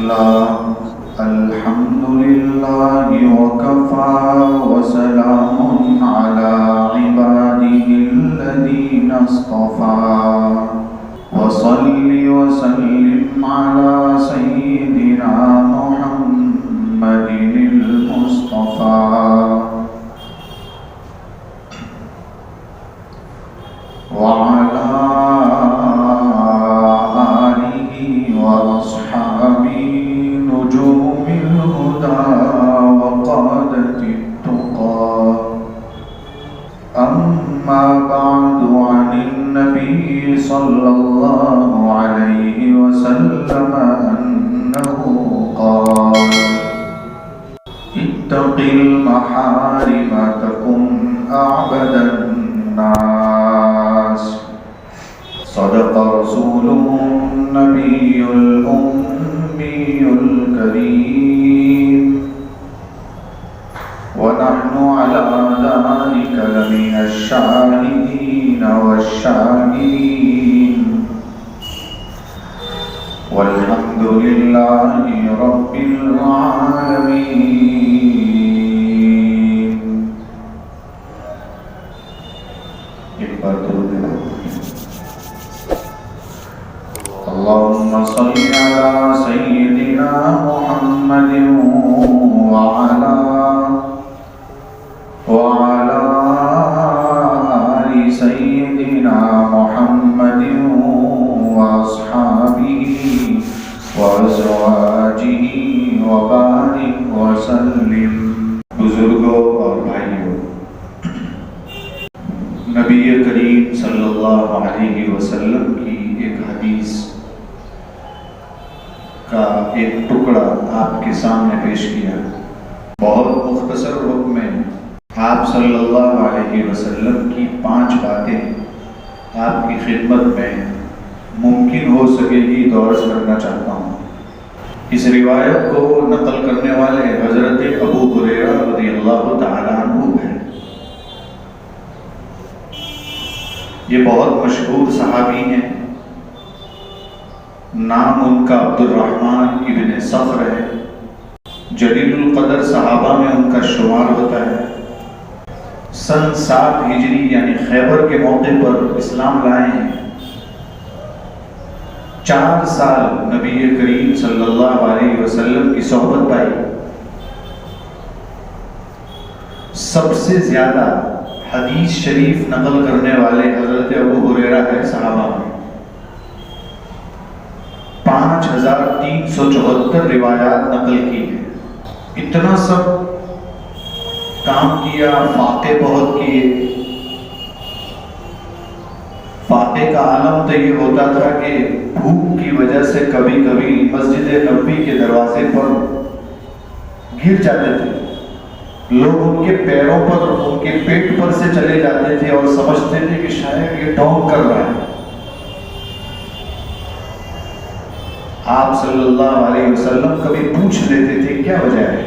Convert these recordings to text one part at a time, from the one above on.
الله الحمد لله وكفى وسلام على عباده الذين اصطفى وصل وسلم على سيدنا محمد المصطفى وعلى آله وأصحابه نجوم الهدى وقادة التقى أما بعد عن النبي صلى الله عليه وسلم أنه قال اتق المحارم تكن أعبد الناس صدق رسوله النبي الأمي الكريم ونحن على ذلك لمن الشاهدين والشاكرين والحمد لله رب العالمين. ایک بار درود اللهم صل على سيدنا محمد وعلى آل سيدنا محمد وأصحابه وأزواجه وبارك وسلم. بزرگوں اور بھائیوں، نبی کریم صلی اللہ علیہ وسلم کی ایک حدیث کا ایک ٹکڑا آپ کے سامنے پیش کیا. بہت مختصر وقت میں آپ صلی اللہ علیہ وسلم کی 5 باتیں آپ کی خدمت میں ممکن ہو سکے گی درج کرنا چاہتا ہوں. اس روایت کو نقل کرنے والے حضرت ابو ہریرہ رضی اللہ تعالیٰ عنہ ہیں. یہ بہت مشہور صحابی ہیں. نام ان کا عبد الرحمن ابن صخر ہے. جلیل القدر صحابہ میں ان کا شمار ہوتا ہے. سن 7 ہجری یعنی خیبر کے موقع پر اسلام لائے ہیں. 4 سال نبی کریم صلی اللہ علیہ وسلم کی صحبت پائی. سب سے زیادہ حدیث شریف نقل کرنے والے حضرت ابو ہریرہ ہے صحابہ میں. 5374 روایات نقل کی ہیں. اتنا سب کام کیا، فاتح بہت کیے. فاتح کا عالم تو یہ ہوتا تھا کہ بھوک کی وجہ سے کبھی کبھی مسجد نبوی کے دروازے پر گر جاتے تھے. لوگ ان کے پیروں پر، ان کے پیٹ پر سے چلے جاتے تھے اور سمجھتے تھے کہ شاید یہ ڈھونگ کر رہا ہے. آپ صلی اللہ علیہ وسلم کبھی پوچھ لیتے تھے کیا وجہ ہے.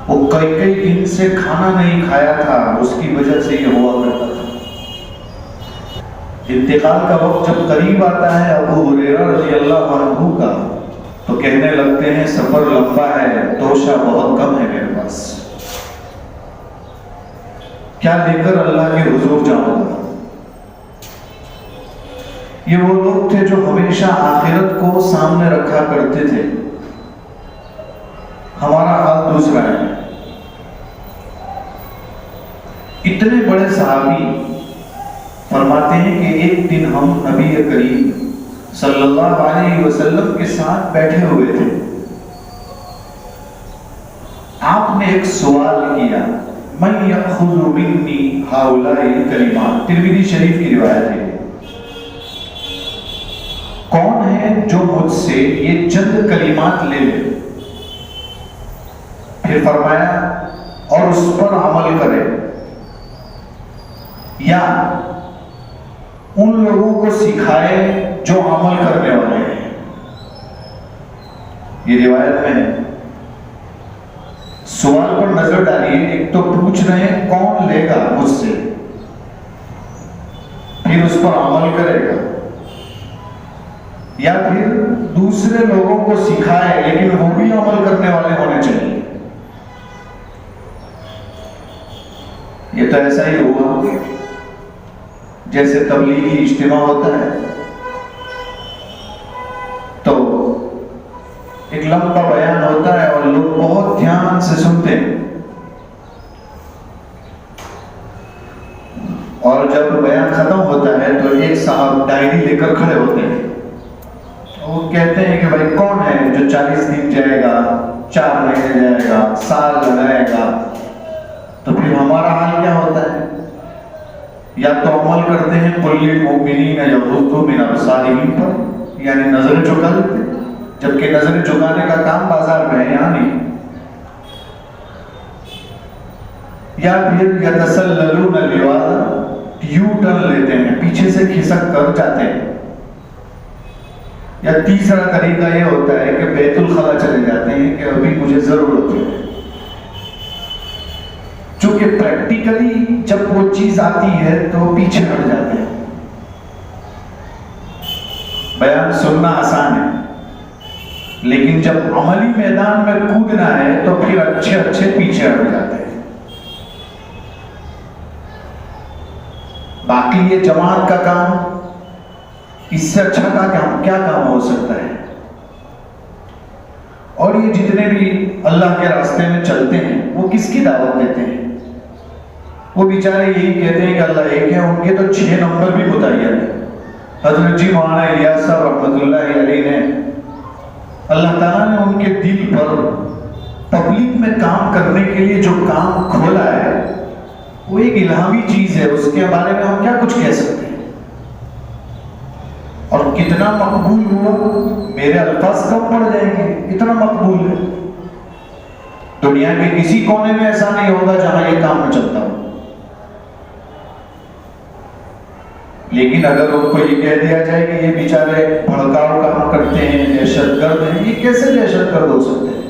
وہ کئی دن سے کھانا نہیں کھایا تھا، اس کی وجہ سے یہ ہوا کرتا تھا. انتقال کا وقت جب قریب آتا ہے ابو ہریرہ رضی اللہ عنہ کا، تو کہنے لگتے ہیں سفر لمبا ہے، توشہ بہت کم ہے میرے پاس، کیا لے کر اللہ کے حضور جاؤں گا. یہ وہ لوگ تھے جو ہمیشہ آخرت کو سامنے رکھا کرتے تھے. ہمارا حال دوسرا ہے. اتنے بڑے صحابی فرماتے ہیں کہ ایک دن ہم نبی کریم صلی اللہ علیہ وسلم کے ساتھ بیٹھے ہوئے تھے. آپ نے ایک سوال کیا، من یأخذ منی ہؤلاء الکلمات. ترمذی شریف کی روایت ہے. کون ہے جو مجھ سے یہ چند کلمات لے لے؟ پھر فرمایا اور اس پر عمل کرے، یا ان لوگوں کو سکھائے جو عمل کرنے والے ہیں. یہ روایت میں ہے. سوال پر نظر ڈالیے. ایک تو پوچھ رہے ہیں کون لے گا مجھ سے، پھر اس پر عمل کرے گا، یا پھر دوسرے لوگوں کو سکھائے لیکن وہ بھی عمل کرنے والے ہونے چاہیے. یہ تو ایسا ہی ہوا جیسے تبلیغی اجتماع ہوتا ہے تو ایک لمبا بیان ہوتا ہے اور لوگ بہت دھیان سے سنتے ہیں، اور جب بیان ختم ہوتا ہے تو ایک صاحب ڈائری لے کر کھڑے ہوتے ہیں. وہ کہتے ہیں کہ بھائی کون ہے جو 40 دن جائے گا، 4 مہینے جائے گا، سال لگائے گا؟ تو پھر ہمارا حال کیا ہوتا ہے؟ یا تو عمل کرتے ہیں قل للمؤمنین یغضوا من ابصارہم پر، یعنی نظر جھکا لیتے ہیں، جبکہ نظر جھکانے کا کام بازار میں ہے، یہاں نہیں. یا پھر یتسللون الجواد، یو ٹرن لیتے ہیں، پیچھے سے کھسک کر جاتے ہیں. یا تیسرا طریقہ یہ ہوتا ہے کہ بیت الخلا چلے جاتے ہیں کہ ابھی مجھے ضرورت ہے. چونکہ پریکٹیکلی جب وہ چیز آتی ہے تو پیچھے ہٹ جاتے ہیں. بیان سننا آسان ہے لیکن جب عملی میدان میں کودنا ہے تو پھر اچھے پیچھے ہٹ جاتے ہیں. باقی یہ جماعت کا کام، اس سے اچھا کیا کام ہو سکتا ہے؟ اور یہ جتنے بھی اللہ کے راستے میں چلتے ہیں وہ کس کی دعوت دیتے ہیں؟ وہ بیچارے یہی کہتے ہیں کہ اللہ ایک ہے، ان کے تو 6 نمبر بھی متعین ہیں. حضرت جی مولانا الیاس صاحب رحمۃ اللہ علیہ نے، اللہ تعالیٰ نے ان کے دل پر پبلک میں کام کرنے کے لیے جو کام کھولا ہے وہ ایک الہامی چیز ہے. اس کے بارے میں ہم کیا کچھ کہہ سکتے ہیں؟ اور کتنا مقبول ہوا، میرے الفاظ کم پڑ جائیں گے، اتنا مقبول ہے. دنیا کے کسی کونے میں ایسا نہیں ہوگا جہاں یہ کام نہ چلتا ہو. لیکن اگر ان کو یہ کہہ دیا جائے کہ یہ بیچارے بھڑکاؤ کام کرتے ہیں، دہشت گرد ہیں، یہ کیسے دہشت گرد ہو سکتے ہیں؟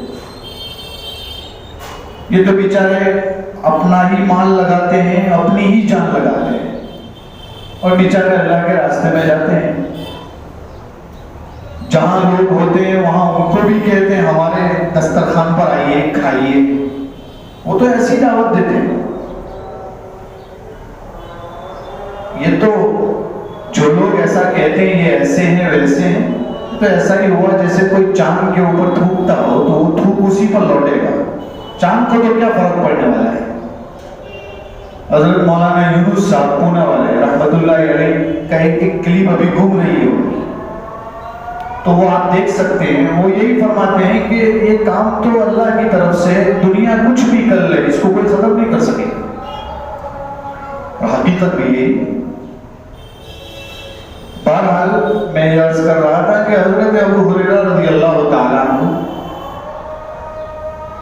یہ تو بیچارے اپنا ہی مال لگاتے ہیں، اپنی ہی جان لگاتے ہیں، اور بیچارے اللہ کے راستے میں جاتے ہیں. جہاں لوگ ہوتے ہیں وہاں ان کو بھی کہتے ہیں ہمارے دسترخوان پر آئیے، کھائیے. وہ تو ایسی دعوت دیتے ہیں. یہ تو جو لوگ ایسا کہتے ہیں یہ ایسے ہیں ویسے ہیں، تو ایسا ہی ہوا جیسے کوئی چاند کے اوپر تھوکتا ہو تو وہ تھوک اسی پر لوٹے گا. چاند کو تو کیا فرق پڑنے والا ہے؟ حضرت مولانا یونس صاحب پونا والے رحمت اللہ علیہ کا ایک کلپ ابھی گھوم رہی ہے تو وہ آپ دیکھ سکتے ہیں. وہ یہی فرماتے ہیں کہ یہ کام تو اللہ کی طرف سے، دنیا کچھ بھی کر لے اس کو کوئی ختم نہیں کر سکے. اور حقیقت بھی یہی. بہرحال میں یہ عرض کر رہا تھا کہ حضرت ابو ہریرہ رضی اللہ تعالیٰ عنہ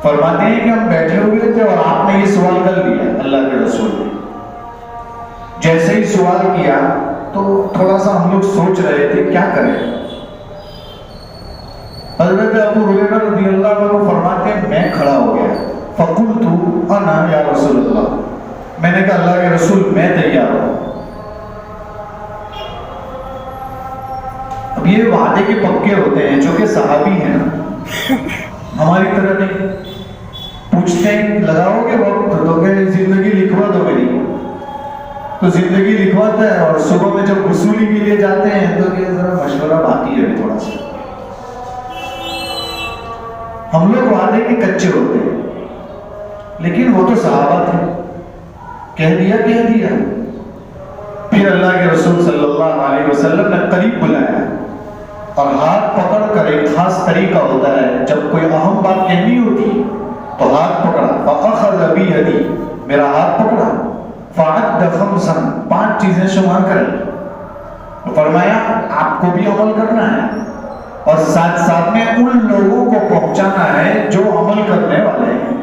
فرماتے ہیں کہ ہم بیٹھے ہوئے تھے اور آپ نے یہ سوال کر لیا اللہ کے رسول نے. جیسے ہی سوال کیا تو تھوڑا سا ہم لوگ سوچ رہے تھے کیا کریں. حضرت ابو ہریرہ رضی اللہ عنہ فرماتے ہیں میں کھڑا ہو گیا. فقلت انا یا رسول اللہ، میں نے کہا اللہ کے رسول میں تیار ہوں. اب یہ وعدے کے پکے ہوتے ہیں جو کہ صحابی ہیں نا، ہماری طرح نہیں. پوچھتے ہیں لگاؤ گے وقت تو کہ زندگی لکھوا دو میری، تو زندگی لکھواتا ہے. اور صبح میں جب وصولی کے لیے جاتے ہیں تو کہ ذرا مشورہ باقی ہے تھوڑا سا. ہم لوگ وعدے کے کچے ہوتے ہیں لیکن وہ تو صحابہ تھے، کہہ دیا. پھر اللہ کے رسول صلی اللہ علیہ وسلم نے قریب بلایا اور ہاتھ پکڑ کر، ایک خاص طریقہ ہوتا ہے جب کوئی اہم بات کہنی ہوتی تو ہاتھ پکڑا. فأخذ بيدي، میرا ہاتھ پکڑا. فعد خمسا، 5 چیزیں شمار کریں. فرمایا آپ کو بھی عمل کرنا ہے اور ساتھ ساتھ میں ان لوگوں کو پہنچانا ہے جو عمل کرنے والے ہیں.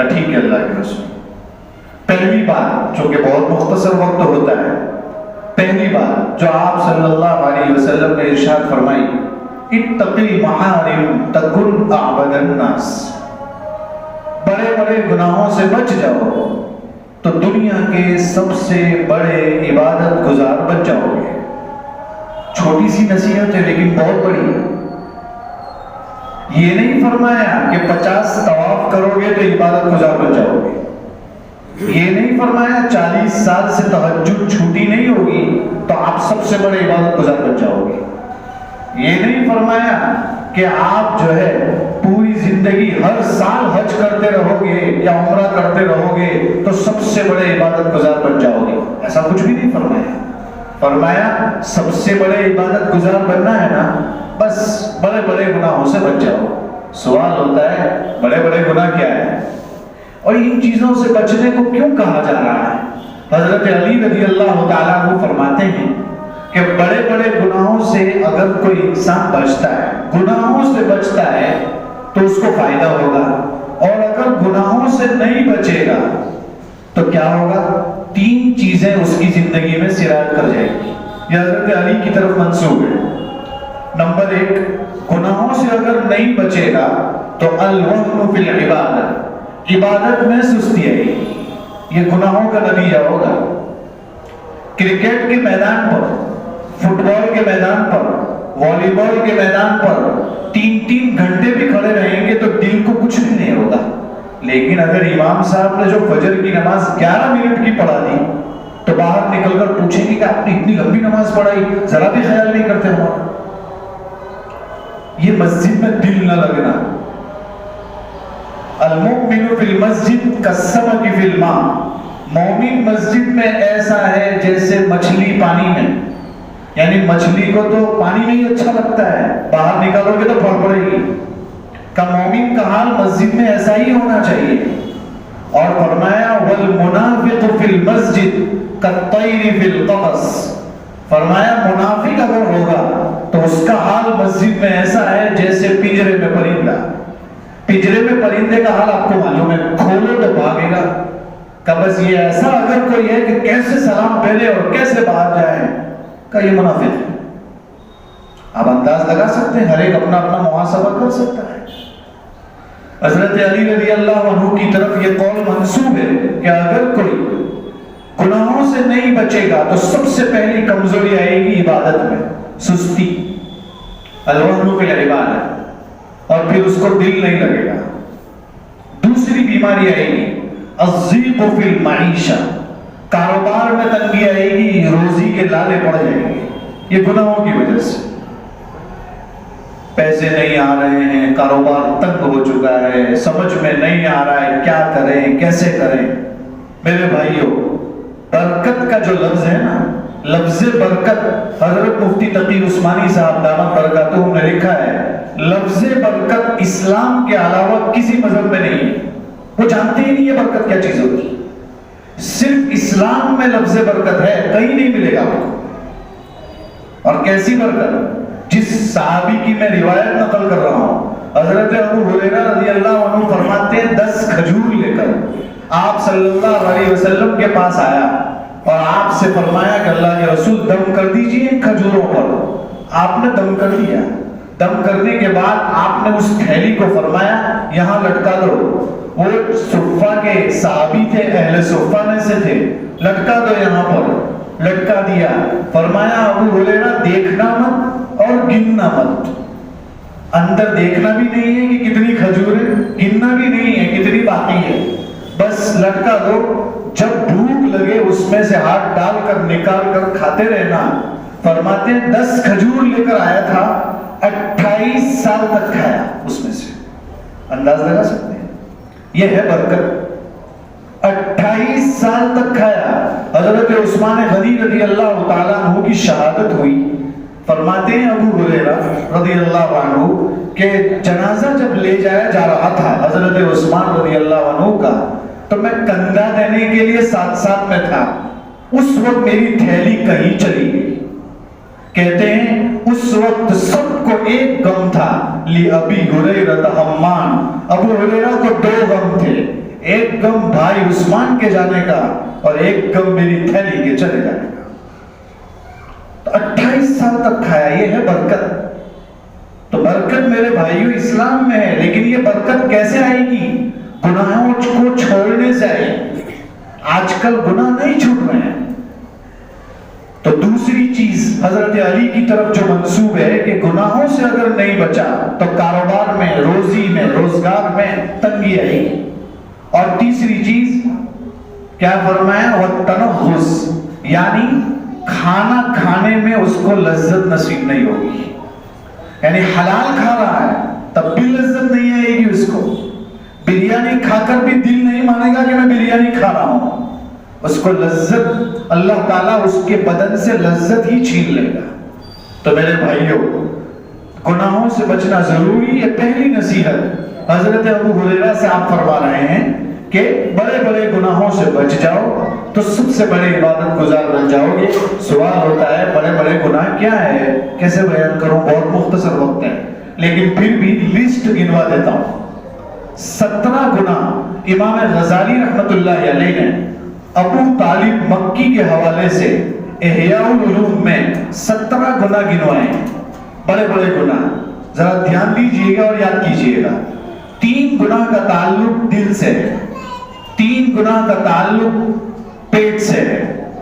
ٹھیک ہے اللہ کے رسول. پہلی بات جو کہ بہت مختصر وقت ہوتا ہے، پہلی بات جو آپ صلی اللہ علیہ وسلم نے ارشاد فرمائی، اتقی المحارم تکن اعبد الناس. بڑے بڑے گناہوں سے بچ جاؤ تو دنیا کے سب سے بڑے عبادت گزار بن جاؤ گے. چھوٹی سی نصیحت ہے لیکن بہت بڑی ہے۔ یہ نہیں فرمایا کہ 50 طواف کرو گے تو عبادت گزار بن جاؤ گے، یہ نہیں فرمایا 40 سال سے تہجد چھوٹی نہیں ہوگی تو آپ سب سے بڑے عبادت گزار بن جاؤ گے، یہ نہیں فرمایا کہ آپ جو ہے پوری زندگی ہر سال حج کرتے رہو گے یا عمرہ کرتے رہو گے تو سب سے بڑے عبادت گزار بن جاؤ گے، ایسا کچھ بھی نہیں فرمایا۔ فرمایا سب سے بڑے عبادت گزار بننا ہے نا، بس بڑے بڑے گناہوں سے بچ جاؤ۔ سوال ہوتا ہے بڑے بڑے گناہ کیا ہے اور ان چیزوں سے بچنے کو کیوں کہا جا رہا ہے؟ حضرت علی رضی اللہ تعالیٰ عنہ فرماتے ہیں کہ بڑے بڑے گناہوں سے اگر کوئی انسان بچتا ہے، گناہوں سے بچتا ہے تو اس کو فائدہ ہوگا، اور اگر گناہوں سے نہیں بچے گا تو کیا ہوگا؟ 3 چیزیں اس کی زندگی میں سرایت کر جائیں گی۔ یہ حضرت علی کی طرف منسوب ہے۔ نمبر 1، گناہوں سے اگر نہیں بچے گا تو الوہن فی العبادت، عبادت میں سستی آئے گی، یہ گناہوں کا نتیجہ ہوگا۔ کرکٹ کے میدان پر، فٹ بال کے میدان پر، والی بال کے میدان پر 3 گھنٹے بھی کھڑے رہیں گے تو دل کو کچھ بھی نہیں ہوگا، لیکن اگر امام صاحب نے جو فجر کی نماز 11 منٹ کی پڑھا دی تو باہر نکل کر پوچھیں گے کہ آپ نے اتنی لمبی نماز پڑھائی، ذرا بھی خیال نہیں کرتے ہمارا۔ یہ مسجد میں دل نہ لگنا۔ المؤمن فی المسجد کالسمک فی الماء، مومن مسجد میں ایسا ہے جیسے مچھلی پانی میں، یعنی مچھلی کو تو پانی میں ہی اچھا لگتا ہے، باہر نکالو گے تو پھڑ پڑے گی، کا مومن کا حال مسجد میں ایسا ہی ہونا چاہیے۔ اور فرمایا والمنافق فی المسجد کالطیر فی القفص، فرمایا منافق اگر ہوگا تو اس کا حال مسجد میں ایسا ہے جیسے پنجرے میں پرندہ۔ پنجرے میں پرندے کا حال آپ کو معلوم ہے، کھولو تو بھاگے گا، کہ بس یہ ایسا اگر کوئی ہے کہ کیسے سلام پھیلے اور کیسے باہر جائے، کہ یہ منافق ہے۔ آپ انداز لگا سکتے ہیں، ہر ایک اپنا اپنا محاسبہ کر سکتا ہے۔ حضرت علی رضی اللہ عنہ کی طرف یہ قول منسوب ہے کہ اگر کوئی گناہوں سے نہیں بچے گا تو سب سے پہلی کمزوری آئے گی عبادت میں، سستی، الوہن فی العبادت، اور پھر اس کو دل نہیں لگے گا۔ دوسری بیماری آئے گی الضیق فی المعیشہ، کاروبار میں تنگی آئے گی، روزی کے لالے پڑ جائیں گے، یہ گناہوں کی وجہ سے۔ پیسے نہیں آ رہے ہیں، کاروبار تنگ ہو چکا ہے، سمجھ میں نہیں آ رہا ہے کیا کریں کیسے کریں۔ میرے بھائیوں، برکت کا جو لفظ ہے نا، لفظ برکت، حضرت مفتی تقی عثمانی صاحب دامت برکاتہم نے لکھا ہے لفظ برکت اسلام کے علاوہ کسی مذہب میں نہیں ہے، وہ جانتے ہی نہیں ہے برکت کیا چیز ہوتی ہے، صرف اسلام میں لفظ برکت ہے، کہیں نہیں ملے گا آپ کو۔ اور کیسی برکت؟ جس صحابی کی میں روایت نقل کر رہا ہوں، حضرت ابو ہریرہ رضی اللہ عنہ فرماتے ہیں 10 کھجور لے کر آپ صلی اللہ علیہ وسلم کے پاس آیا اور آپ سے فرمایا کہ اللہ کے رسول دم کر دیجئے ان کھجوروں پر۔ آپ نے دم کر دیا، دم کرنے کے بعد آپ نے اس تھیلی کو فرمایا یہاں لٹکا دو۔ وہ صفہ کے صحابی تھے، اہل صفہ میں سے تھے، لٹکا دو یہاں پر، لٹکا دیا۔ فرمایا ابو ہریرہ دیکھنا مت اور گننا مت، اندر دیکھنا بھی نہیں ہے کہ کتنی کھجور ہے، گننا بھی نہیں ہے کتنی باقی ہے، بس لٹکا دو، جب بھوک لگے اس میں سے ہاتھ ڈال کر نکال کر کھاتے رہنا۔ فرماتے ہیں 10 کھجور لے کر آیا تھا، 28 سال تک کھایا اس میں سے۔ انداز لگا سکتے ہیں، یہ ہے برکت۔ 28 سال تک کھایا۔ حضرت عثمان غنی رضی اللہ تعالیٰ عنہ کی شہادت ہوئی۔ فرماتے ہیں ابو ہریرہ رضی اللہ عنہ کہ جنازہ جب لے جایا جا رہا تھا حضرت عثمان رضی اللہ عنہ کا، تو میں کندھا دینے کے لیے ساتھ میں تھا، اس وقت میری تھیلی کہیں چلی گئی۔ کہتے ہیں اس وقت سب کو ایک غم تھا، لِأَبِي هُرَيْرَةَ ہَمَّانِ، ابو ہریرہ کو 2 غم تھے، ایک غم بھائی عثمان کے جانے کا اور ایک غم میری تھیلی کے چلے جانے کا۔ تو 28 سال تک کھایا، یہ ہے برکت۔ تو برکت میرے بھائیو اسلام میں ہے، لیکن یہ برکت کیسے آئے گی؟ گناہوں کو چھوڑنے سے آئے گی۔ آج کل گناہ نہیں چھوٹ رہے ہیں، تو دوسری چیز حضرت علی کی طرف جو منسوب ہے کہ گناہوں سے اگر نہیں بچا تو کاروبار میں، روزی میں، روزگار میں تنگی آئے گی. اور تیسری چیز کیا فرمایا؟ وَالتَّنَغُّص، یعنی کھانا کھانے میں اس کو لذت نصیب نہیں ہوگی. یعنی حلال کھا رہا ہے تب بھی لذت نہیں آئے گی اس کو. بریانی کھا کر بھی دل نہیں مانے گا کہ میں بریانی کھا رہا ہوں. اس کو لذت، اللہ تعالیٰ اس کے بدن سے لذت ہی چھین لے گا. تو میرے بھائیوں، گناہوں سے بچنا ضروری ہے. پہلی نصیحت حضرت ابو ہریرہ سے آپ فرما رہے ہیں کہ بڑے بڑے گناہوں سے بچ جاؤ تو سب سے بڑے عبادت گزار بن جاؤ گے. سوال ہوتا ہے بڑے بڑے گناہ کیا ہے، کیسے بیان کروں، بہت مختصر وقت ہے لیکن پھر بھی لسٹ گنوا دیتا ہوں. 17 گناہ امام غزالی رحمت اللہ علیہ نے ابو طالب مکی کے حوالے سے احیاء العلوم میں 17 گناہ گنوائے، بڑے بڑے گناہ. ذرا دھیان دیجئے گا اور یاد کیجئے گا. 3 گناہ کا تعلق دل سے ہے، 3 گناہ کا تعلق پیٹ سے ہے،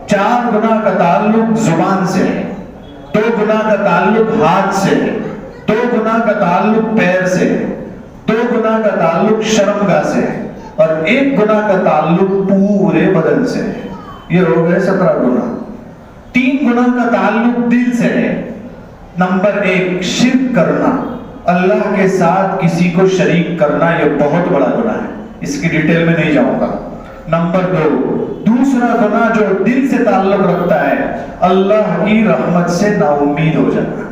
4 گناہ کا تعلق زبان سے ہے، 2 گناہ کا تعلق ہاتھ سے ہے، 2 گناہ کا تعلق پیر سے ہے، 2 گناہ کا تعلق شرمگاہ سے ہے، اور 1 گناہ کا تعلق پورے بدن سے ہے. یہ ہو گئے 17 گناہ. 3 گناہ کا تعلق دل سے ہے. نمبر 1 شرک کرنا، اللہ کے ساتھ کسی کو شریک کرنا، یہ بہت بڑا گناہ ہے، اس کی ڈیٹیل میں نہیں جاؤں گا. نمبر 2 دوسرا گناہ جو دل سے تعلق رکھتا ہے، اللہ کی رحمت سے نا امید ہو جانا.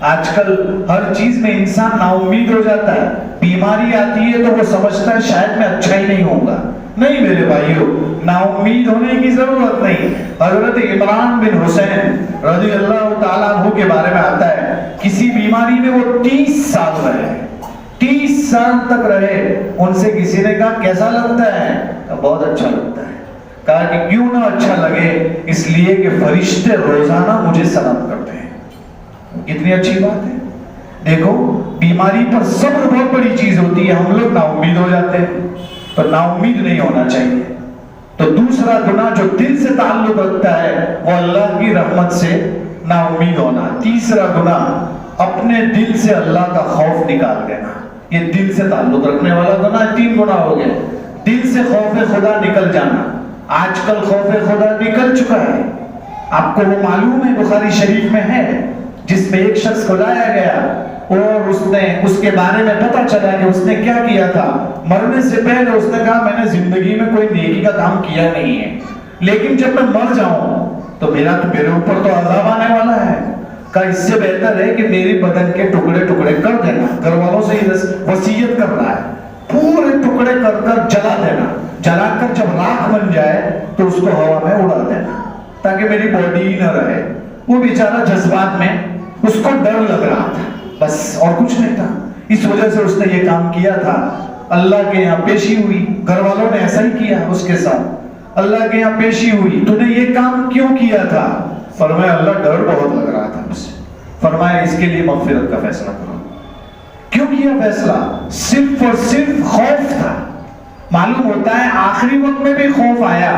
آج کل ہر چیز میں انسان نا امید ہو جاتا ہے. بیماری آتی ہے تو وہ سمجھتا ہے شاید میں اچھا ہی نہیں ہوں گا. نہیں میرے بھائیوں، نا امید ہونے کی ضرورت نہیں. حضرت عمران بن حسین رضی اللہ تعالیٰ عنہ کے بارے میں آتا ہے، کسی بیماری میں وہ 30 سال رہے، 30 سال تک رہے. ان سے کسی نے کہا کیسا لگتا ہے؟ بہت اچھا لگتا ہے. کہا کہ کیوں نہ اچھا لگے؟ اس لیے کہ فرشتے روزانہ مجھے سلام کرتے ہیں. کتنی اچھی بات ہے. دیکھو بیماری پر صبر بہت بڑی چیز ہوتی ہے. ہم لوگ نا امید ہو جاتے ہیں، پر نا امید نہیں ہونا چاہیے. تو دوسرا گناہ جو دل سے تعلق رکھتا ہے وہ اللہ کی رحمت سے نا امید ہونا. تیسرا گناہ اپنے دل سے اللہ کا خوف نکال دینا. یہ دل سے تعلق رکھنے والا گناہ. 3 گناہ ہو گئے. دل سے خوف خدا نکل جانا. آج کل خوف خدا نکل چکا ہے. آپ کو وہ معلوم ہے، بخاری شریف میں ہے، جس میں ایک شخص کو لایا گیا اور اس کے بارے میں پتہ چلا کہ اس نے کیا کیا تھا. مرنے سے پہلے اس نے کہا میں نے زندگی میں کوئی نیکی کا کام کیا نہیں ہے، لیکن جب میں مر جاؤں تو میرے اوپر تو عذاب آنے والا ہے. کہا اس سے بہتر ہے کہ میری بدن کے ٹکڑے ٹکڑے کر دینا. گھر والوں سے وصیت کر رہا ہے، پورے ٹکڑے کر کر جلا دینا. جلا کر جب راکھ بن جائے تو اس کو ہوا میں اڑا دینا تاکہ میری باڈی ہی نہ رہے. وہ بیچارہ جذبات میں، اس کو ڈر لگ رہا تھا، بس اور کچھ نہیں تھا. اس وجہ سے اس نے یہ کام کیا تھا. اللہ کے یہاں پیشی ہوئی. گھر والوں نے ایسا ہی کیا اس کے ساتھ. اللہ کے یہاں پیشی ہوئی، تو نے یہ کام کیوں کیا تھا؟ فرمایا اللہ ڈر بہت لگ رہا تھا مجھ سے. فرمایا اس کے لیے مغفرت کا فیصلہ کرو. کیوں کیا فیصلہ؟ صرف اور صرف خوف تھا. معلوم ہوتا ہے آخری وقت میں بھی خوف آیا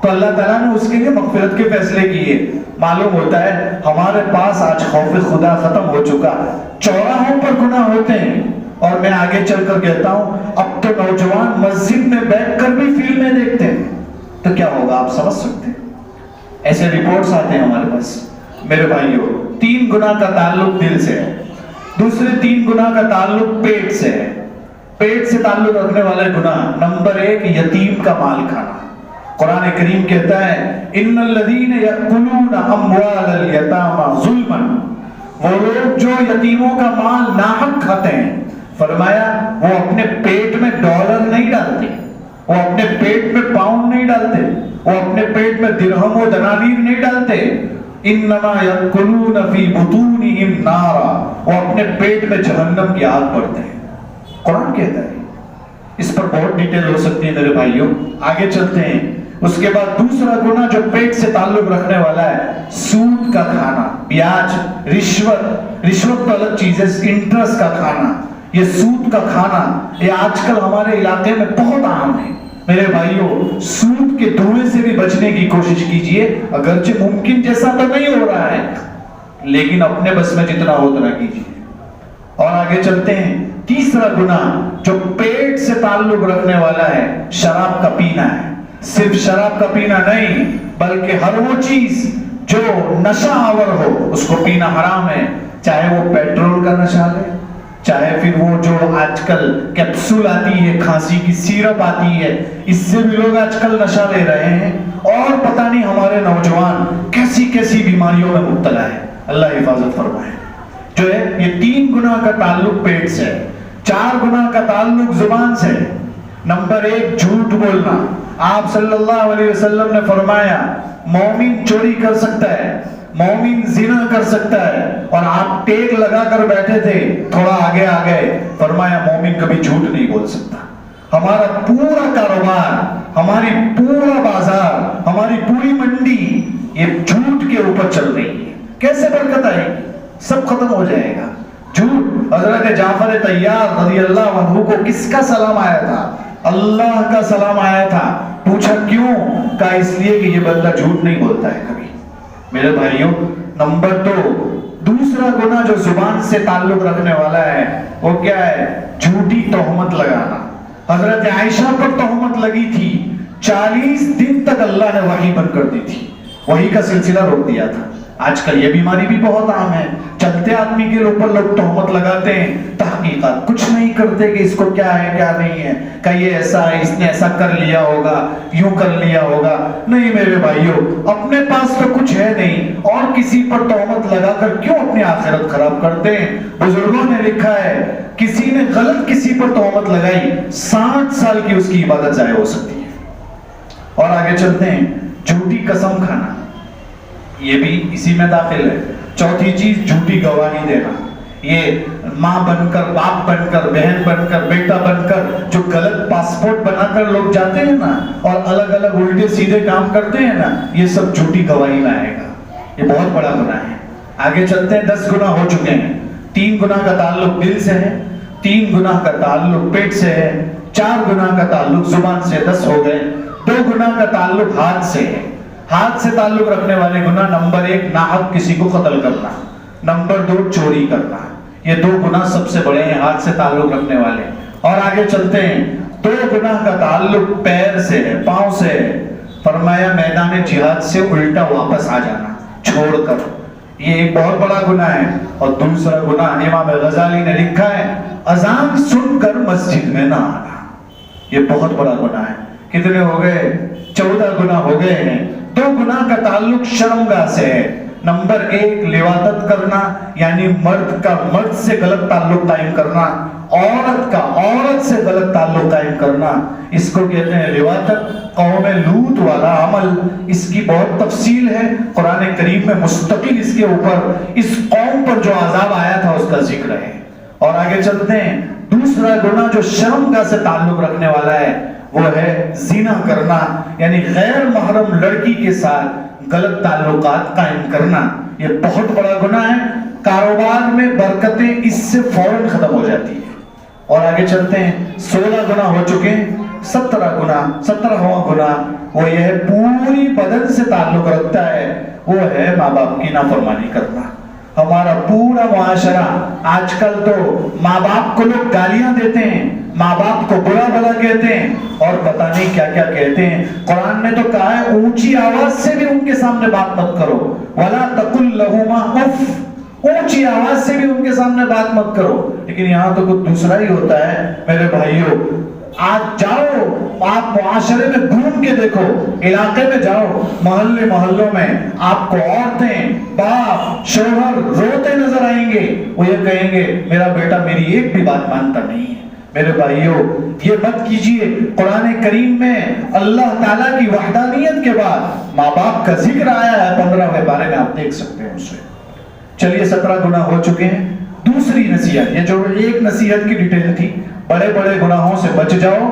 تو اللہ تعالیٰ نے اس کے لیے مغفرت کے فیصلے کیے. معلوم ہوتا ہے ہمارے پاس آج خوف خدا ختم ہو چکا. چوراہوں پر گناہ ہوتے ہیں، اور میں آگے چل کر کہتا ہوں اب تو نوجوان مسجد میں بیٹھ کر بھی فلمیں دیکھتے ہیں. تو کیا ہوگا آپ سمجھ سکتے ہیں؟ ایسے رپورٹس آتے ہیں ہمارے پاس. میرے بھائیوں، 3 گناہ کا تعلق دل سے ہے. دوسرے 3 گناہ کا تعلق پیٹ سے ہے. پیٹ سے تعلق رکھنے والے گناہ. نمبر 1 یتیم کا مال کھانا. قرآن کریم کہتا ہے ان الذین یأکلون اموال الیتامی ظلما، وہ لوگ جو یتیموں کا مال ناحق کھاتے ہیں، فرمایا وہ اپنے پیٹ میں ڈالر نہیں ڈالتے، وہ اپنے پیٹ میں پاؤنڈ نہیں ڈالتے، وہ اپنے پیٹ میں درہم و دنانیر نہیں ڈالتے. انما یأکلون فی بطونہم نارا، وہ اپنے پیٹ میں جہنم کی آگ بھرتے ہیں. قرآن کہتا ہے. اس پر بہت ڈیٹیل ہو سکتی ہے میرے بھائیوں، آگے چلتے ہیں. اس کے بعد دوسرا گناہ جو پیٹ سے تعلق رکھنے والا ہے، سود کا کھانا، بیاج، رشوت تو الگ چیز ہے، انٹرسٹ کا کھانا. یہ سود کا کھانا یہ آج کل ہمارے علاقے میں بہت عام ہے. میرے بھائیوں سود کے دھوئیں سے بھی بچنے کی کوشش کیجئے، اگرچہ ممکن جیسا تو نہیں ہو رہا ہے لیکن اپنے بس میں جتنا ہو اتنا کیجئے۔ اور آگے چلتے ہیں، تیسرا گناہ جو پیٹ سے تعلق رکھنے والا ہے شراب کا پینا ہے۔ صرف شراب کا پینا نہیں بلکہ ہر وہ چیز جو نشہ آور ہو اس کو پینا حرام ہے، چاہے وہ پیٹرول کا نشہ لے، چاہے پھر وہ جو آج کل کیپسول آتی ہے، کھانسی کی سیرپ آتی ہے، اس سے بھی لوگ آج کل نشہ لے رہے ہیں، اور پتہ نہیں ہمارے نوجوان کیسی کیسی بیماریوں میں مبتلا ہے، اللہ حفاظت فرمائے۔ جو ہے یہ 3 گناہ کا تعلق پیٹ سے ہے، 4 گناہ کا تعلق زبان سے۔ نمبر 1 جھوٹ بولنا۔ آپ صلی اللہ علیہ وسلم نے فرمایا مومن چوری کر سکتا ہے، مومن زنا کر سکتا ہے، اور آپ ٹیک لگا کر بیٹھے تھے، تھوڑا آگے آ گئے، فرمایا مومن کبھی جھوٹ نہیں بول سکتا۔ ہمارا پورا کاروبار، ہماری پورا بازار، ہماری پوری منڈی یہ جھوٹ کے اوپر چل رہی ہے۔ کیسے برکت آئے گی؟ سب ختم ہو جائے گا۔ جھوٹ۔ حضرت جعفر طیار رضی اللہ عنہ کو کس کا سلام آیا تھا؟ اللہ کا سلام آیا تھا۔ پوچھا کیوں؟ کہا اس لیے کہ یہ بندہ جھوٹ نہیں بولتا ہے کبھی۔ میرے بھائیوں نمبر 2 دوسرا گناہ جو زبان سے تعلق رکھنے والا ہے وہ کیا ہے؟ جھوٹی تہمت لگانا۔ حضرت عائشہ پر تہمت لگی تھی، 40 دن تک اللہ نے وحی بند کر دی تھی، وحی کا سلسلہ روک دیا تھا۔ آج کل یہ بیماری بھی بہت عام ہے، چلتے آدمی کے اوپر لوگ تہمت لگاتے ہیں، تحقیقات کچھ نہیں کرتے کہ اس کو کیا ہے کیا نہیں ہے، کہ یہ ایسا ہے، اس نے ایسا کر لیا ہوگا، یوں کر لیا ہوگا۔ نہیں میرے بھائیوں، اپنے پاس تو کچھ ہے نہیں اور کسی پر تہمت لگا کر کیوں اپنی آخرت خراب کرتے ہیں؟ بزرگوں نے لکھا ہے کسی نے غلط کسی پر تہمت لگائی 60 سال کی اس کی عبادت ضائع ہو سکتی ہے۔ اور آگے چلتے ہیں، جھوٹی قسم کھانا، یہ بھی اسی میں داخل ہے۔ چوتھی چیز جھوٹی گواہی دینا۔ یہ ماں بن کر، باپ بن کر، بہن بن کر، بیٹا بن کر جو غلط پاسپورٹ بنا کر لوگ جاتے ہیں نا اور الگ الگ الٹے سیدھے کام کرتے ہیں نا، یہ سب جھوٹی گواہی میں آئے گا۔ یہ بہت بڑا گناہ ہے۔ آگے چلتے ہیں، 10 گناہ ہو چکے ہیں۔ 3 گناہ کا تعلق دل سے ہے، 3 گناہ کا تعلق پیٹ سے ہے، 4 گناہ کا تعلق زبان سے، 10 ہو گئے۔ 2 گناہ کا تعلق ہاتھ سے ہے۔ ہاتھ سے تعلق رکھنے والے گناہ، نمبر 1 ناحق کسی کو قتل کرنا، نمبر 2 چوری کرنا۔ یہ 2 گناہ سب سے بڑے ہیں ہاتھ سے تعلق رکھنے والے۔ اور آگے چلتے ہیں، 2 گناہ کا تعلق پیر سے ہے، پاؤں سے ہے۔ فرمایا میدان جہاد سے الٹا واپس آ جانا چھوڑ کر، یہ ایک بہت بڑا گناہ ہے۔ اور دوسرا گناہ امام غزالی نے لکھا ہے اذان سن کر مسجد میں نہ آنا، یہ بہت بڑا گناہ ہے۔ کتنے ہو گئے؟ 14 گناہ ہو گئے ہیں۔ 2 گناہ کا تعلق شرمگاہ سے ہے۔ نمبر 1 لواطت کرنا، یعنی مرد کا مرد سے غلط تعلق قائم کرنا، عورت کا عورت سے غلط تعلق قائم کرنا، اس کو کہتے ہیں لواطت۔ قوم لوط والا عمل، اس کی بہت تفصیل ہے، قرآن کریم میں مستقل اس کے اوپر، اس قوم پر جو عذاب آیا تھا اس کا ذکر ہے۔ اور آگے چلتے ہیں، دوسرا گناہ جو شرمگاہ سے تعلق رکھنے والا ہے وہ ہے زنا کرنا، یعنی غیر محرم لڑکی کے ساتھ غلط تعلقات قائم کرنا۔ یہ بہت بڑا گناہ ہے، کاروبار میں برکتیں اس سے فوراً ختم ہو جاتی ہیں۔ اور آگے چلتے ہیں، 16 گناہ ہو چکے ہیں۔ 17واں گناہ وہ یہ ہے پوری بدن سے تعلق رکھتا ہے، وہ ہے ماں باپ کی نافرمانی کرنا۔ ہمارا پورا معاشرہ آج کل تو ماں باپ کو لوگ گالیاں دیتے ہیں، ماں باپ کو برا بھلا کہتے ہیں اور پتہ نہیں کیا کیا کہتے ہیں۔ قرآن نے تو کہا ہے اونچی آواز سے بھی ان کے سامنے بات مت کرو، وَلَا تَقُلْ لَهُمَا اُفٍّ، اونچی آواز سے بھی ان کے سامنے بات مت کرو۔ لیکن یہاں تو کچھ دوسرا ہی ہوتا ہے میرے بھائیوں۔ آج جاؤ، آپ معاشرے میں گھوم کے دیکھو، علاقے میں جاؤ، محلوں میں آپ کو عورتیں، باپ، شوہر روتے نظر آئیں گے۔ وہ یہ کہیں گے میرا بیٹا میری ایک بھی بات مانتا نہیں ہے۔ میرے بھائیوں یہ مت کیجئے۔ قرآن کریم میں اللہ تعالیٰ کی وحدانیت کے بعد ماں باپ کا ذکر آیا ہے، 15ویں پارے میں آپ دیکھ سکتے ہیں اسے۔ چلیے 17 گناہ ہو چکے ہیں۔ دوسری نصیحت، یہ جو ایک نصیحت کی ڈیٹیل تھی، بڑے بڑے گناہوں سے بچ جاؤ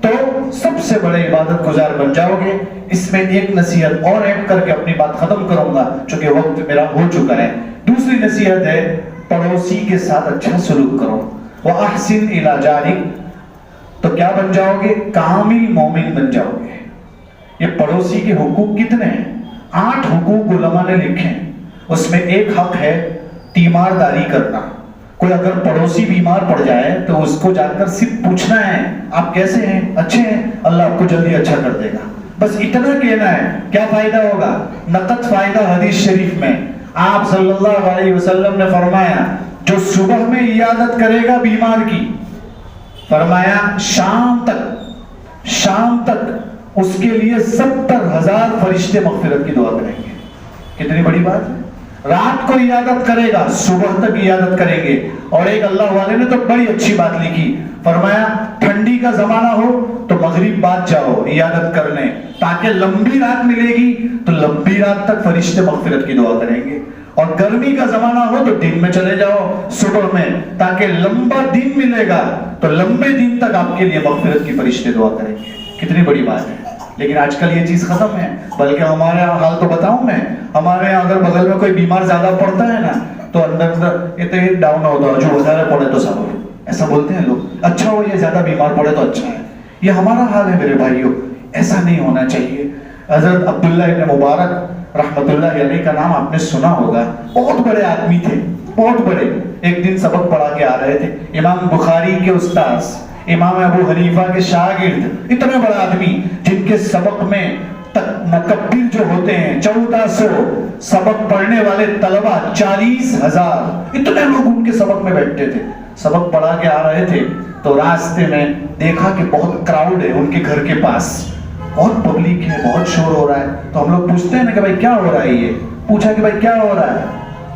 تو سب سے بڑے عبادت گزار بن جاؤ گے۔ اس میں ایک نصیحت اور ایڈ کر کے اپنی بات ختم کروں گا چونکہ وقت میرا ہو چکا ہے۔ دوسری نصیحت ہے پڑوسی کے ساتھ اچھا سلوک کرو۔ وَأَحْسِنْ إِلَى جَارِكَ، تو کیا بن جاؤ گے؟ کامل مومن بن جاؤ گے۔ یہ پڑوسی کے حقوق کتنے ہیں؟ 8 حقوق علماء نے لکھے ہیں۔ اس میں ایک حق ہے تیمارداری کرنا۔ کوئی اگر پڑوسی بیمار پڑ جائے تو اس کو جا کر صرف پوچھنا ہے آپ کیسے ہیں؟ اچھے ہیں؟ اللہ آپ کو جلدی اچھا کر دے گا، بس اتنا کہنا ہے۔ کیا فائدہ ہوگا؟ نقد فائدہ۔ حدیث شریف میں آپ صلی اللہ علیہ وسلم نے فرمایا جو صبح میں عیادت کرے گا بیمار کی، فرمایا شام تک اس کے لیے 70,000 فرشتے مغفرت کی دعا کریں گے۔ کتنی بڑی بات ہے۔ رات کو عیادت کرے گا، صبح تک عیادت کریں گے۔ اور ایک اللہ والے نے تو بڑی اچھی بات لکھی، فرمایا ٹھنڈی کا زمانہ ہو تو مغرب بعد جاؤ عیادت کرنے، تاکہ لمبی رات ملے گی تو لمبی رات تک فرشتے مغفرت کی دعا کریں گے۔ اور گرمی کا زمانہ ہو تو دن میں چلے جاؤ صبح میں، تاکہ لمبا دن ملے گا تو لمبے دن تک آپ کے لیے مغفرت کی فرشتے دعا کریں گے۔ کتنی بڑی بات ہے۔ لیکن آج کل یہ چیز ختم ہے، بلکہ ہمارے یہاں حال تو بتاؤں میں، ہمارے یہاں اگر بغل میں کوئی بیمار زیادہ پڑتا ہے نا تو اندر یہ تو ایک ڈاؤن ہوتا ہے، جو زیادہ پڑے تو سب ایسا بولتے ہیں لوگ، اچھا ہو یہ زیادہ بیمار پڑے تو اچھا ہے۔ یہ ہمارا حال ہے میرے بھائیوں، ایسا نہیں ہونا چاہیے۔ حضرت عبداللہ ابن مبارک رحمت اللہ علیہ کا نام آپ نے سنا ہوگا، بہت بڑے آدمی تھے، بہت بڑے۔ ایک دن سبق پڑھا کے آ رہے تھے، امام بخاری کے استاذ، امام ابو حنیفہ کے شاگرد، اتنے بڑے آدمی جن کے سبق میں مکبر جو ہوتے ہیں 1400 سبق پڑھنے والے طلبہ 40,000، اتنے لوگ ان کے سبق میں بیٹھتے تھے۔ سبق پڑھا کے آ رہے تھے تو راستے میں دیکھا کہ بہت کراؤڈ ہے ان کے گھر کے پاس، بہت پبلک ہے، بہت شور ہو رہا ہے۔ تو ہم لوگ پوچھتے ہیں نا کہ بھائی کیا ہو رہا ہے؟ یہ پوچھا کہ بھائی کیا ہو رہا ہے؟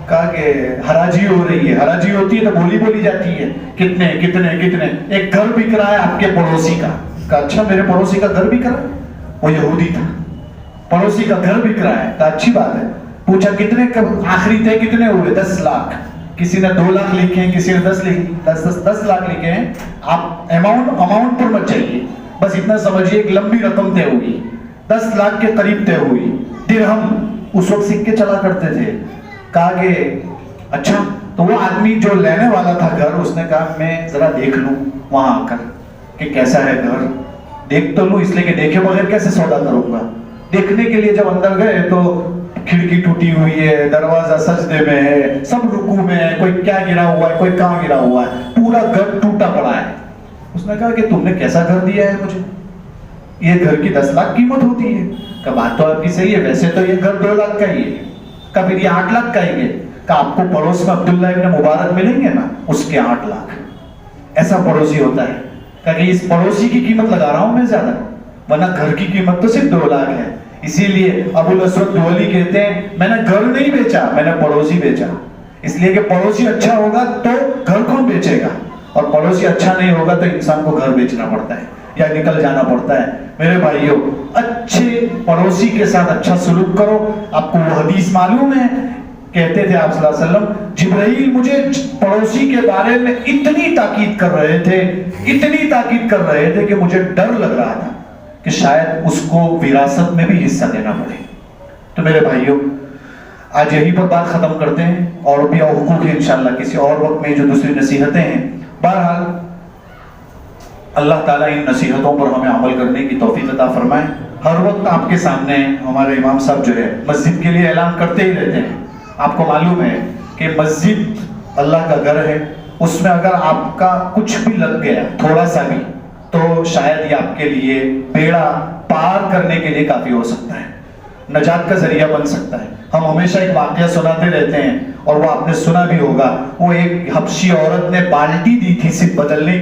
کہا کہ حراجی ہو رہی ہے۔ حراجی ہوتی ہے تو بولی جاتی ہے، کتنے کتنے کتنے۔ ایک گھر بک رہا ہے آپ کے پڑوسی کا۔ کہا اچھا میرے پڑوسی کا گھر بک رہا ہے؟ وہ یہودی تھا، پڑوسی کا گھر بک رہا ہے۔ کہا اچھی بات ہے۔ پوچھا کتنے آخری تھے کتنے ہوئے؟ 10 لاکھ۔ کسی نے 2 لاکھ لکھے ہیں، کسی نے 10 لاکھ لکھے ہیں۔ آپ اماؤنٹ پر مت چاہیے، بس اتنا سمجھیے ایک لمبی رقم طے ہوئی، 10 لاکھ کے قریب طے ہوئی۔ درہم اس وقت سکے چلا کرتے تھے۔ کہا کہ اچھا، تو وہ آدمی جو لینے والا تھا گھر، اس نے کہا میں ذرا دیکھ لوں وہاں آ کر کہ کیسا ہے گھر، دیکھ تو لوں، اس لیے کہ دیکھے بغیر کیسے سودا کروں گا۔ دیکھنے کے لیے جب اندر گئے تو کھڑکی ٹوٹی ہوئی ہے، دروازہ سجدے میں ہے، سب رکوع میں ہے، کوئی کیا گرا ہوا ہے، کوئی کہاں گرا ہوا ہے، پورا گھر ٹوٹا پڑا ہے۔ اس نے کہا کہ تم نے کیسا گھر دیا ہے مجھے؟ یہ گھر کی 10 لاکھ قیمت ہوتی ہے۔ کہ بات تو آپ کی صحیح ہے، ویسے تو یہ گھر 2 لاکھ کا ہی ہے۔ کبھی یہ 8 لاکھ کا ہی ہے۔ کہ آپ کو پڑوس میں عبداللہ ابن مبارک ملیں گے نا، اس کے 8 لاکھ۔ ایسا پڑوسی ہوتا ہے کہ اس پڑوسی کی قیمت لگا رہا ہوں میں زیادہ، ورنہ گھر کی قیمت تو صرف 2 لاکھ ہے۔ اسی لیے ابو الاسود دؤلی کہتے ہیں میں نے گھر نہیں بیچا، میں نے پڑوسی بیچا۔ اس لیے کہ پڑوسی اچھا ہوگا تو گھر کون بیچے گا، اور پڑوسی اچھا نہیں ہوگا تو انسان کو گھر بیچنا پڑتا ہے یا نکل جانا پڑتا ہے۔ میرے بھائیوں، اچھے پڑوسی کے ساتھ اچھا سلوک کرو۔ آپ کو وہ حدیث معلوم ہے، کہتے تھے آپ صلی اللہ علیہ وسلم جبرائیل مجھے پڑوسی کے بارے میں اتنی تاکید کر رہے تھے کہ مجھے ڈر لگ رہا تھا کہ شاید اس کو وراثت میں بھی حصہ دینا پڑے۔ تو میرے بھائیوں، آج یہیں پر بات ختم کرتے ہیں، اور بھی حقوق ہیں انشاءاللہ کسی اور وقت میں جو دوسری نصیحتیں ہیں۔ بہرحال اللہ تعالیٰ ان نصیحتوں پر ہمیں عمل کرنے کی توفیق عطا فرمائے۔ ہر وقت آپ کے سامنے ہمارے امام صاحب جو ہے مسجد کے لیے اعلان کرتے ہی رہتے ہیں۔ آپ کو معلوم ہے کہ مسجد اللہ کا گھر ہے، اس میں اگر آپ کا کچھ بھی لگ گیا تھوڑا سا بھی تو شاید یہ آپ کے لیے بیڑا پار کرنے کے لیے کافی ہو سکتا ہے، نجات کا ذریعہ بن سکتا ہے۔ ہم ہمیشہ ایک واقعہ سناتے رہتے ہیں، اور وہ آپ نے سنا بھی ہوگا۔ وہ ایک حبشی عورت نے بالٹی دی تھی صرف بدلنے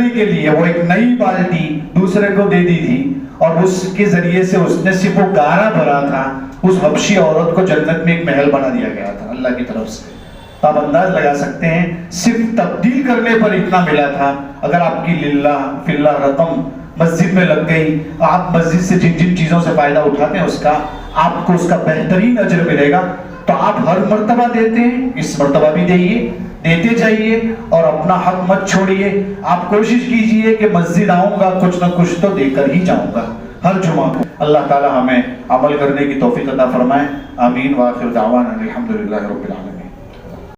کے لیے وہ ایک نئی بالٹی دوسرے کو دے دی تھی، اور اس کے ذریعے سے اس نے صرف وہ گارا بھرا تھا۔ اس حبشی عورت کو جنت میں ایک محل بنا دیا گیا تھا اللہ کی طرف سے۔ آپ انداز لگا سکتے ہیں صرف تبدیل کرنے پر اتنا ملا تھا۔ اگر آپ کی للہ فی اللہ رقم مسجد میں لگ گئی، آپ مسجد سے جن جن چیزوں سے فائدہ اٹھاتے ہیں آپ کو اس کا بہترین اجر ملے گا۔ تو آپ ہر مرتبہ دیتے ہیں، اس مرتبہ بھی دیتے جائیے، اور اپنا حق مت چھوڑیے۔ آپ کوشش کیجئے کہ مسجد آؤں گا کچھ نہ کچھ تو دے کر ہی جاؤں گا ہر جمعہ کو۔ اللہ تعالی ہمیں عمل کرنے کی توفیق عطا فرمائے۔ آمین۔ وآخر دعوانا الحمدللہ رب العالمین۔